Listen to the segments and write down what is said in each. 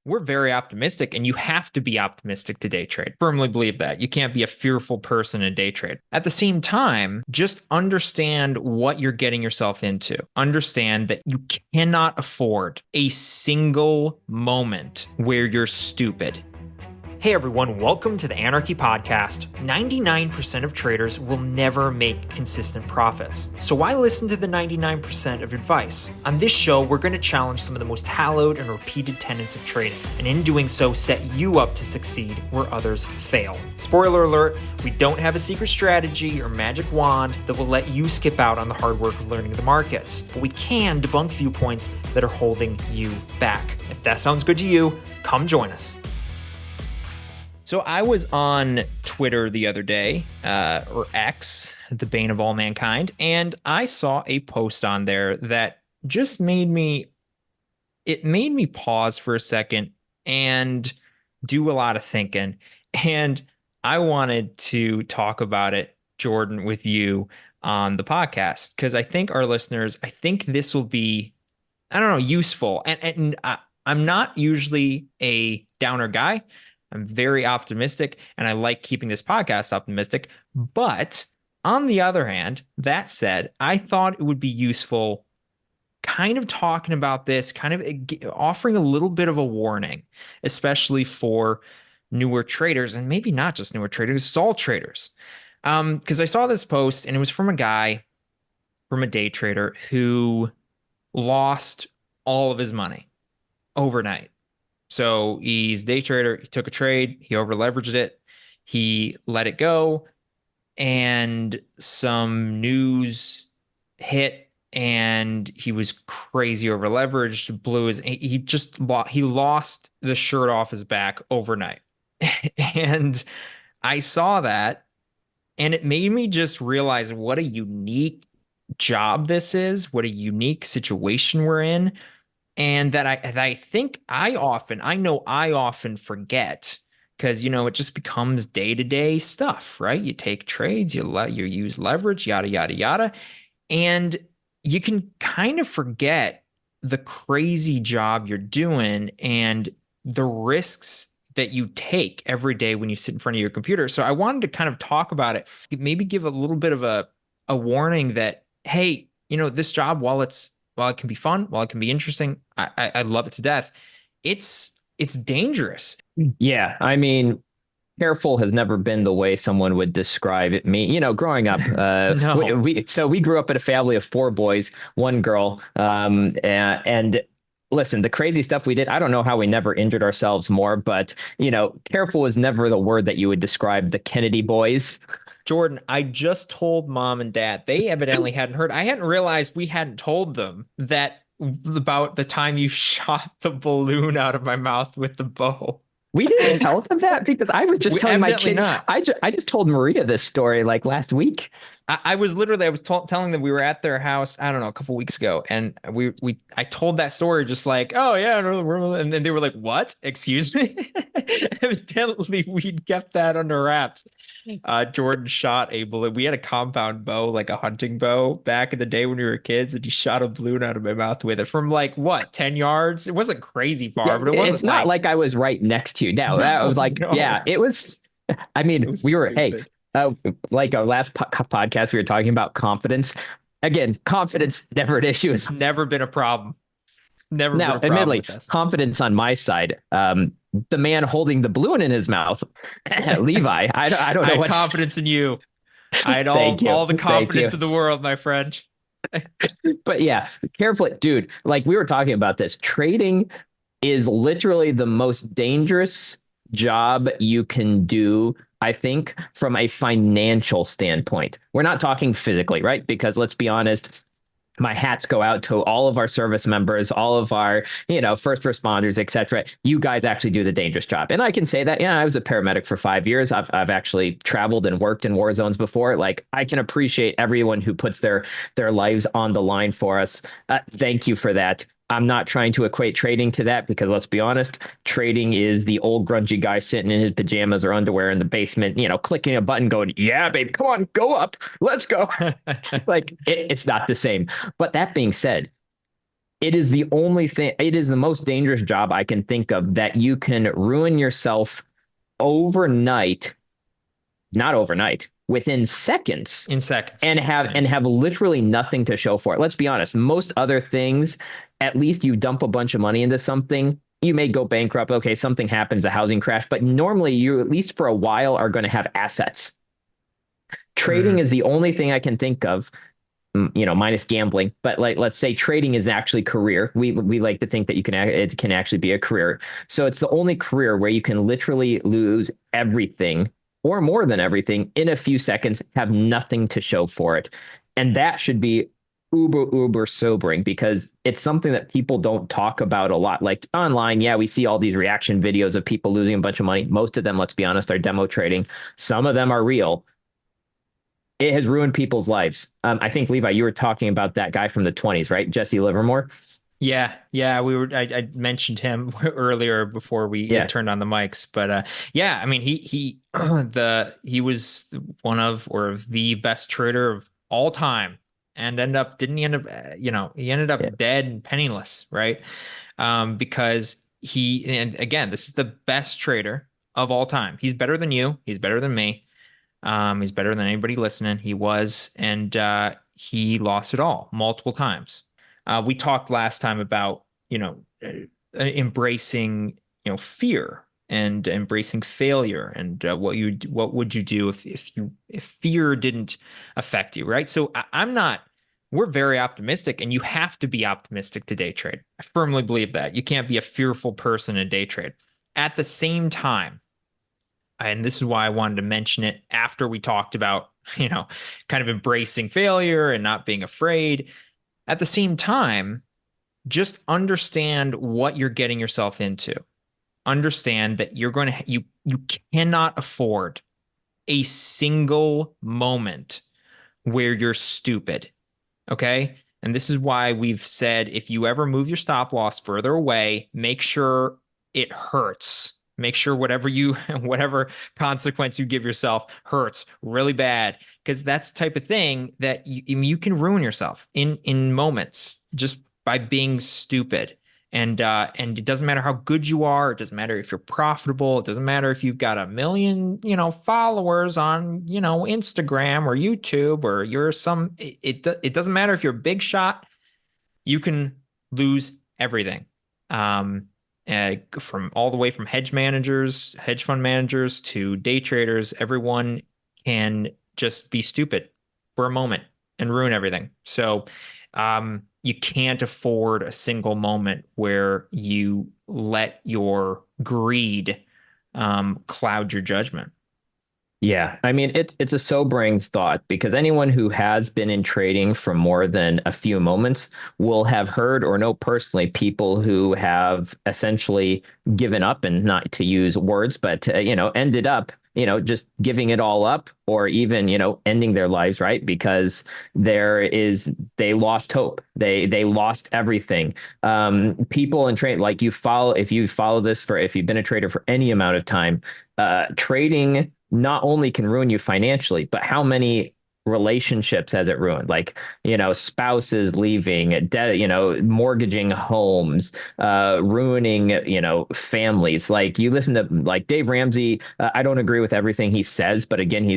we're very optimistic, and you have to be optimistic to day trade. Firmly believe that. You can't be a fearful person in day trade. At the same time, just understand what you're getting yourself into. Understand that you cannot afford a single moment where you're stupid. Hey everyone, welcome to the Anarchy Podcast. 99% of traders will never make consistent profits. So why listen to the 99% of advice? On this show, we're going to challenge some of the most hallowed and repeated tenets of trading, and in doing so, set you up to succeed where others fail. Spoiler alert, we don't have a secret strategy or magic wand that will let you skip out on the hard work of learning the markets, but we can debunk viewpoints that are holding you back. If that sounds good to you, come join us. So I was on Twitter the other day, or X, the bane of all mankind, and I saw a post on there that just made me pause for a second and do a lot of thinking. And I wanted to talk about it, Jordan, with you on the podcast, because I think our listeners, I think this will be, I don't know, useful. And I'm not usually a downer guy. I'm very optimistic, and I like keeping this podcast optimistic. But on the other hand, that said, I thought it would be useful kind of talking about this, kind of offering a little bit of a warning, especially for newer traders, and maybe not just newer traders, it's all traders. Because I saw this post, and it was from a guy, from a day trader who lost all of his money overnight. So he's a day trader. He took a trade. He over leveraged it. He let it go, and some news hit, and he was crazy over leveraged. He lost the shirt off his back overnight. And I saw that, and it made me just realize what a unique job this is, what a unique situation we're in. And that I think I often forget, because, it just becomes day-to-day stuff, right? You take trades, you use leverage, yada, yada, yada. And you can kind of forget the crazy job you're doing and the risks that you take every day when you sit in front of your computer. So I wanted to kind of talk about it, maybe give a little bit of a warning that, hey, this job, while it can be fun, while it can be interesting, I love it to death. It's dangerous. Yeah, I mean, careful has never been the way someone would describe it. Growing up, No. we grew up in a family of four boys, one girl, and listen, the crazy stuff we did, I don't know how we never injured ourselves more, but careful is never the word that you would describe the Kennedy boys. Jordan, I just told mom and dad. They evidently hadn't heard. I hadn't realized we hadn't told them that about the time you shot the balloon out of my mouth with the bow. We didn't tell them that because I was just telling my Evidently kid. not. I just told Maria this story like last week. I was telling them we were at their house, I don't know, a couple weeks ago, and I told that story just like, oh yeah, and then they were like, what? Excuse me? Evidently, we'd kept that under wraps. Jordan shot a balloon. We had a compound bow, like a hunting bow, back in the day when we were kids, and he shot a balloon out of my mouth with it from like what, 10 yards? It wasn't crazy far, Yeah, but it it's wasn't not like like I was right next to you. No, that no, was like, yeah, no. it was. I So mean, we were, hey, stupid. like our last podcast, we were talking about confidence. Again, confidence never an issue. It's never been a problem. Never been Now, a problem admittedly, with us. confidence on my side. The man holding the balloon in his mouth, Levi. I don't I know had what. confidence in you. I had Thank you, all the thank you. confidence in the world, my friend. But yeah, carefully, dude. Like we were talking about this, trading is literally the most dangerous job you can do, I think, from a financial standpoint. We're not talking physically, right? Because let's be honest, my hats go out to all of our service members, all of our, first responders, etc. You guys actually do the dangerous job. And I can say that, yeah, I was a paramedic for 5 years. I've actually traveled and worked in war zones before. Like I can appreciate everyone who puts their lives on the line for us. Thank you for that. I'm not trying to equate trading to that because let's be honest, trading is the old grungy guy sitting in his pajamas or underwear in the basement, clicking a button going, yeah, baby, come on, go up. Let's go. Like it's not the same. But that being said, it is the only thing, it is the most dangerous job I can think of that you can ruin yourself overnight, not overnight, within seconds, in seconds. Yeah. and have literally nothing to show for it. Let's be honest. Most other things, at least you dump a bunch of money into something, you may go bankrupt. Okay, something happens, a housing crash, but normally you, at least for a while, are going to have assets. Trading Mm. is the only thing I can think of, minus gambling. But like, let's say trading is actually career. We like to think that it can actually be a career. So it's the only career where you can literally lose everything or more than everything in a few seconds, have nothing to show for it, and that should be uber sobering because it's something that people don't talk about a lot. Like online, yeah, we see all these reaction videos of people losing a bunch of money. Most of them, let's be honest, are demo trading. Some of them are real. It has ruined people's lives. I think Levi, you were talking about that guy from the 20s, right? Jesse Livermore. Yeah, yeah, we were. I mentioned him earlier before we had Yeah, turned on the mics, but yeah, I mean, he he was one of or the best trader of all time, and didn't he end up, he ended yeah, up dead and penniless, right? Because and again, this is the best trader of all time. He's better than you. He's better than me. He's better than anybody listening. He was, and he lost it all multiple times. We talked last time about, embracing, fear and embracing failure, and what would you do if fear didn't affect you, right? So I'm not. We're very optimistic, and you have to be optimistic to day trade. I firmly believe that you can't be a fearful person in day trade. At the same time, and this is why I wanted to mention it after we talked about, kind of embracing failure and not being afraid. At the same time, just understand what you're getting yourself into. Understand that you cannot afford a single moment where you're stupid. Okay? And this is why we've said if you ever move your stop loss further away, make sure it hurts. Make sure whatever consequence you give yourself hurts really bad, because that's the type of thing that you can ruin yourself in moments just by being stupid. And it doesn't matter how good you are. It doesn't matter if you're profitable. It doesn't matter if you've got a million, followers on, Instagram or YouTube, or you're it doesn't matter if you're a big shot. You can lose everything. From all the way from hedge fund managers to day traders, everyone can just be stupid for a moment and ruin everything. So, you can't afford a single moment where you let your greed, cloud your judgment. yeah. I mean, it's a sobering thought because anyone who has been in trading for more than a few moments will have heard or know personally people who have essentially given up, and not to use words, but ended up, just giving it all up, or even, ending their lives, right? Because they lost hope. They lost everything. People in trade, like if you follow this for, if you've been a trader for any amount of time, trading not only can ruin you financially, but how many relationships has it ruined? Like, spouses leaving, debt, mortgaging homes, ruining, families. Like you listen to like Dave Ramsey. I don't agree with everything he says, but again, he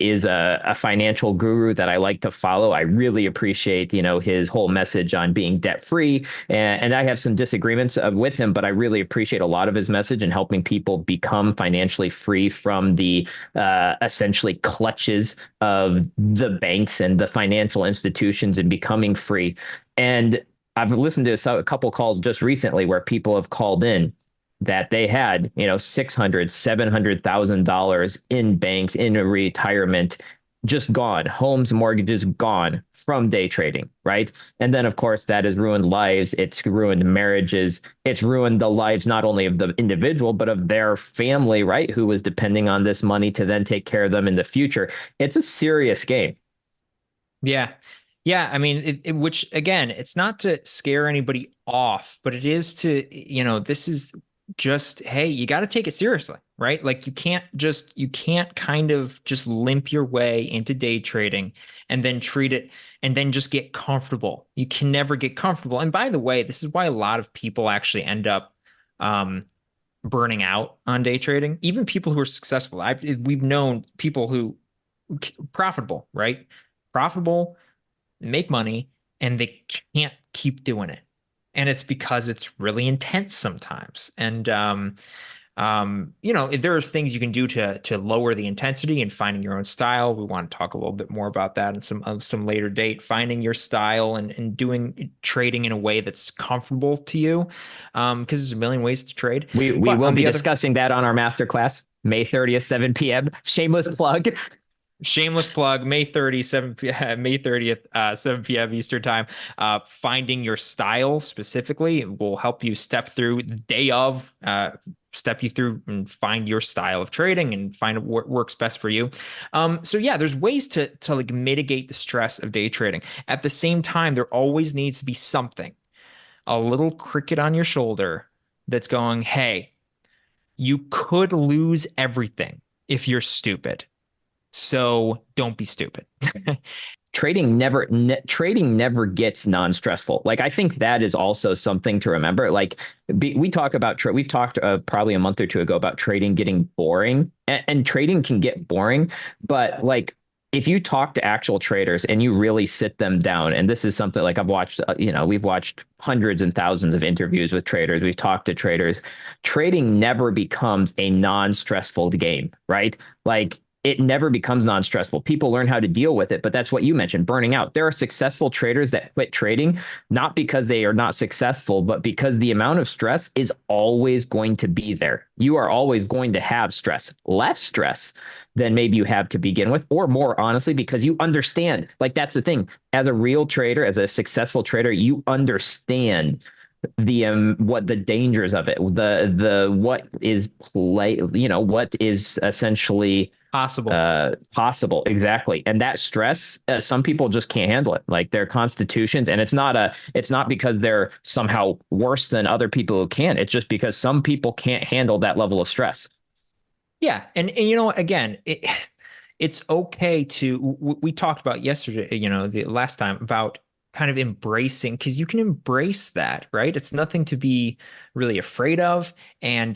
is a financial guru that I like to follow. I really appreciate, his whole message on being debt free. And I have some disagreements with him, but I really appreciate a lot of his message and helping people become financially free from the essentially clutches of the banks and the financial institutions and becoming free. And I've listened to a couple calls just recently where people have called in that they had, $600,000, $700,000 in banks, in a retirement, just gone, homes, mortgages gone from day trading, right? And then, of course, that has ruined lives. It's ruined marriages. It's ruined the lives not only of the individual, but of their family, right? Who was depending on this money to then take care of them in the future. It's a serious game. Yeah. Yeah. I mean, which again, it's not to scare anybody off, but it is to, this is just, hey, you got to take it seriously, right? Like you can't kind of just limp your way into day trading and then treat it and then just get comfortable. You can never get comfortable. And by the way, this is why a lot of people actually end up um, burning out on day trading. Even people who are successful. We've known people who profitable, right? Profitable, make money, and they can't keep doing it. And it's because it's really intense sometimes. And there are things you can do to lower the intensity and finding your own style. We want to talk a little bit more about that in some later date. Finding your style and doing trading in a way that's comfortable to you, because there's a million ways to trade. We But will on be the other discussing that on our masterclass, May 30th, 7 p.m. Shameless plug. Shameless plug, May 30th, 7 p.m. Eastern time. Finding your style specifically will help you step through the day of, step you through and find your style of trading and find what works best for you. So yeah, there's ways to like mitigate the stress of day trading. At the same time, there always needs to be something, a little cricket on your shoulder that's going, hey, you could lose everything if you're stupid. So don't be stupid. Trading never gets non-stressful. Like I think that is also something to remember. Like we talk about we've talked probably a month or two ago about trading getting boring, and trading can get boring, but like if you talk to actual traders and you really sit them down, and this is something like I've watched, we've watched hundreds and thousands of interviews with traders, we've talked to traders. Trading never becomes a non-stressful game, right? Like it never becomes non-stressful. People learn how to deal with it, but that's what you mentioned, burning out. There are successful traders that quit trading, not because they are not successful, but because the amount of stress is always going to be there. You are always going to have stress, less stress than maybe you have to begin with, or more honestly, because you understand, like that's the thing. As a real trader, as a successful trader, you understand the what the dangers of it, the what is what is essentially Possible. possible, exactly. And that stress, some people just can't handle it, like their constitutions. And it's not because they're somehow worse than other people who can. It's just because some people can't handle that level of stress. Yeah, and again, it's okay to we talked about yesterday, the last time about kind of embracing because you can embrace that, right? It's nothing to be really afraid of, and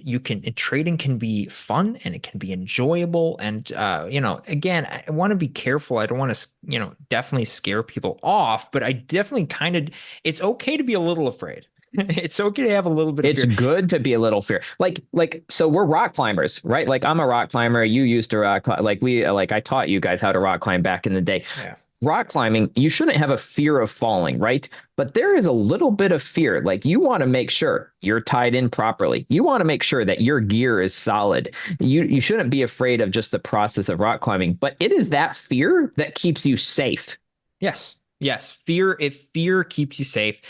you can and trading can be fun and it can be enjoyable, and again, I want to be careful. I don't want to, definitely scare people off, but I definitely kind of it's okay to be a little afraid. It's okay to have a little bit of It's fear. good to be a little fear. So we're rock climbers, right? Like I'm a rock climber. You used to like I taught you guys how to rock climb back in the day. Yeah. Rock climbing, you shouldn't have a fear of falling, right? But there is a little bit of fear. Like you want to make sure you're tied in properly. You want to make sure that your gear is solid. You shouldn't be afraid of just the process of rock climbing, but it is that fear that keeps you safe. Yes. Yes. If fear keeps you safe,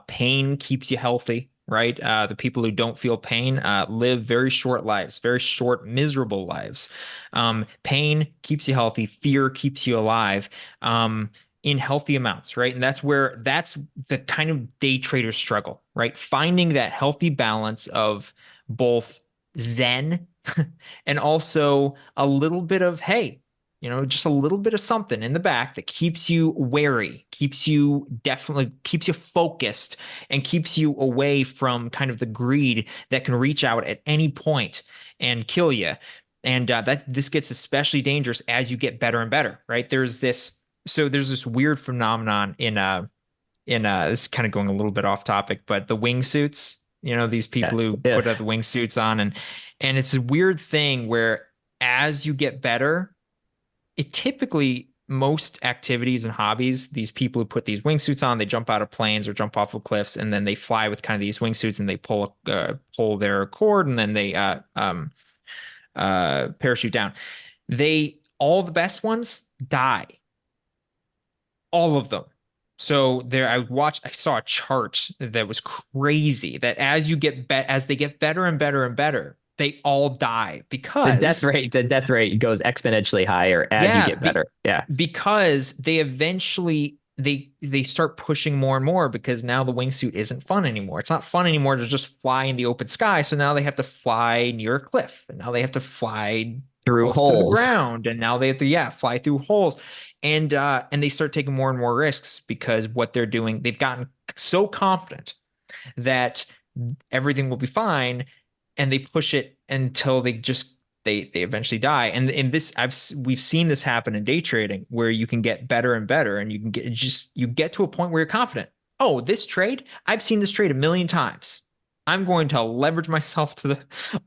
pain keeps you healthy, right? The people who don't feel pain live very short lives, very short, miserable lives. Pain keeps you healthy. Fear keeps you alive. In healthy amounts, right? And that's the kind of day trader struggle, right? Finding that healthy balance of both zen and also a little bit of, hey, just a little bit of something in the back that keeps you wary, keeps you focused, and keeps you away from kind of the greed that can reach out at any point and kill you. And that this gets especially dangerous as you get better and better, right? There's this weird phenomenon in this is kind of going a little bit off topic, but the wingsuits, these Yeah. people who Yeah. put the wingsuits on, and it's a weird thing where as you get better, it typically most activities and hobbies, these people who put these wingsuits on, they jump out of planes or jump off of cliffs, and then they fly with kind of these wingsuits, and they pull their cord, and then they parachute down. They all the best ones die, all of them. So there, I saw a chart that was crazy. That as they get better and better and better, they all die because The death rate goes exponentially higher as you yeah, get better. Yeah. because they eventually they start pushing more and more because now the wingsuit isn't fun anymore. It's not fun anymore to just fly in the open sky. So now they have to fly near a cliff, and now they have to fly Through close to the holes. ground, and now they have to fly through holes, and they start taking more and more risks because what they're doing, they've gotten so confident that everything will be fine, and they push it until they eventually die. And in this, we've seen this happen in day trading where you can get better and better, and you get to a point where you're confident. Oh, this trade, I've seen this trade a million times. I'm going to leverage myself to the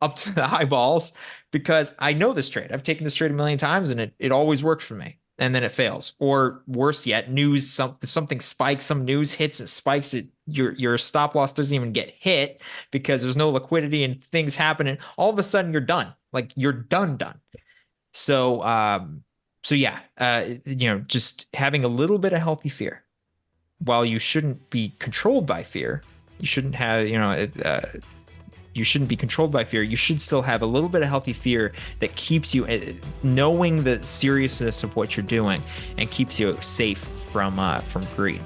up to the eyeballs because I know this trade. I've taken this trade a million times, and it always works for me. And then it fails. Or worse yet, something spikes, some news hits, it spikes it. Your stop loss doesn't even get hit because there's no liquidity and things happen, and all of a sudden you're done. Like you're done. So yeah, just having a little bit of healthy fear. While you shouldn't be controlled by fear, you shouldn't have, you shouldn't be controlled by fear. You should still have a little bit of healthy fear that keeps you knowing the seriousness of what you're doing and keeps you safe from greed.